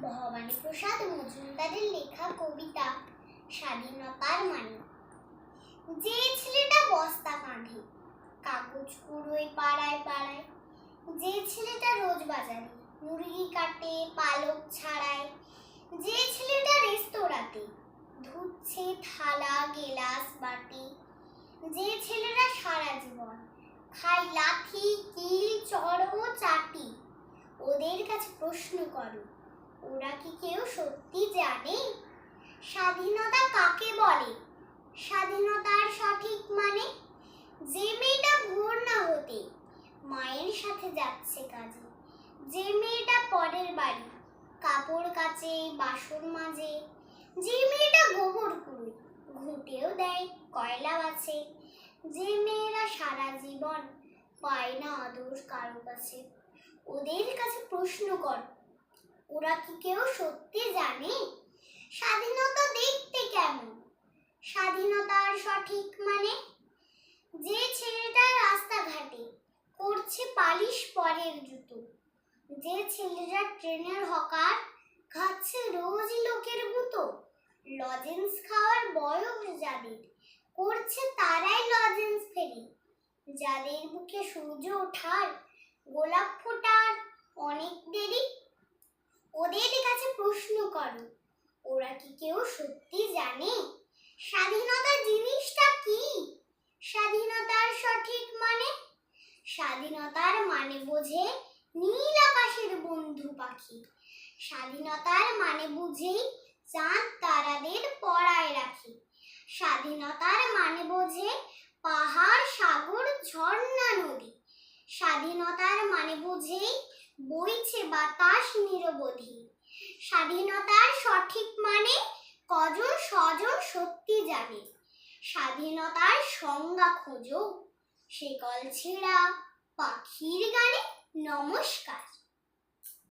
ভবানী প্রসাদ মজুমদারের লেখা কবিতা স্বাধীনতার মানে। যে ছেলেটা বস্তা কাঁধে কাগজ কুড়োয় পাড়ায় পাড়ায়, যে ছেলেটা রোজ বাজারে মুরগি কাটে পালক ছাড়ায়, যে ছেলেটা রেস্তোরাঁতে ধুচ্ছে থালা গেলাস বাটি, যে ছেলেরা সারা জীবন খায় লাথি কিল চড় চাটি, ওদের কাছে প্রশ্ন করো, ওরা কি কেউ সত্যি জানে স্বাধীনতা কাকে বলে? স্বাধীনতার সঠিক মানে, যে মেয়েটা ভোর না হতে মায়ের সাথে যাচ্ছে কাজে, যে মেয়েটা পরের বাড়ি কাপড় কাচে বাসন মাজে, যে মেয়েটা গোবর কুড়োয় ঘুঁটেও দেয় কয়লা বাছে, যে মেয়েরা সারা জীবন পায় না আদর কারো কাছে, ওদের কাছে প্রশ্ন কর, ওরা কি কেউ সত্যি জানে স্বাধীনতা দেখতে কেমন? স্বাধীনতার সঠিক মানে, যে ছেলেটা রাস্তাঘাটে করছে পালিশ পরের জুতো, যে ছেলেরা ট্রেনের হকার খাচ্ছে রোজ লোকের গুঁতো, লজেন্স খাওয়ার বয়স যাদের করছে তারাই লজেন্স ফেরি, যাদের বুকে সূর্য ওঠার গোলাপ ফোটার অনেক দেরি, ওদের কাছে প্রশ্ন করো, ওরা কি কেউ সত্যি জানে স্বাধীনতা জিনিসটা কি? স্বাধীনতার সঠিক মানে, স্বাধীনতার মানে বোঝে নীল আকাশের বন্ধু পাখি, স্বাধীনতার মানে বুঝেই চাঁদ তারাদের পরায় রাখি, স্বাধীনতার মানে বোঝে পাহাড় সাগর ঝর্ণা নদী, স্বাধীনতার মানে বুঝেই বইছে বাতাস নিরবধি, স্বাধীনতার সঠিক মানে কজন স্বজন সত্যি জানে, স্বাধীনতার সংজ্ঞা খোঁজো শেকল ছেঁড়া পাখির গানে। নমস্কার।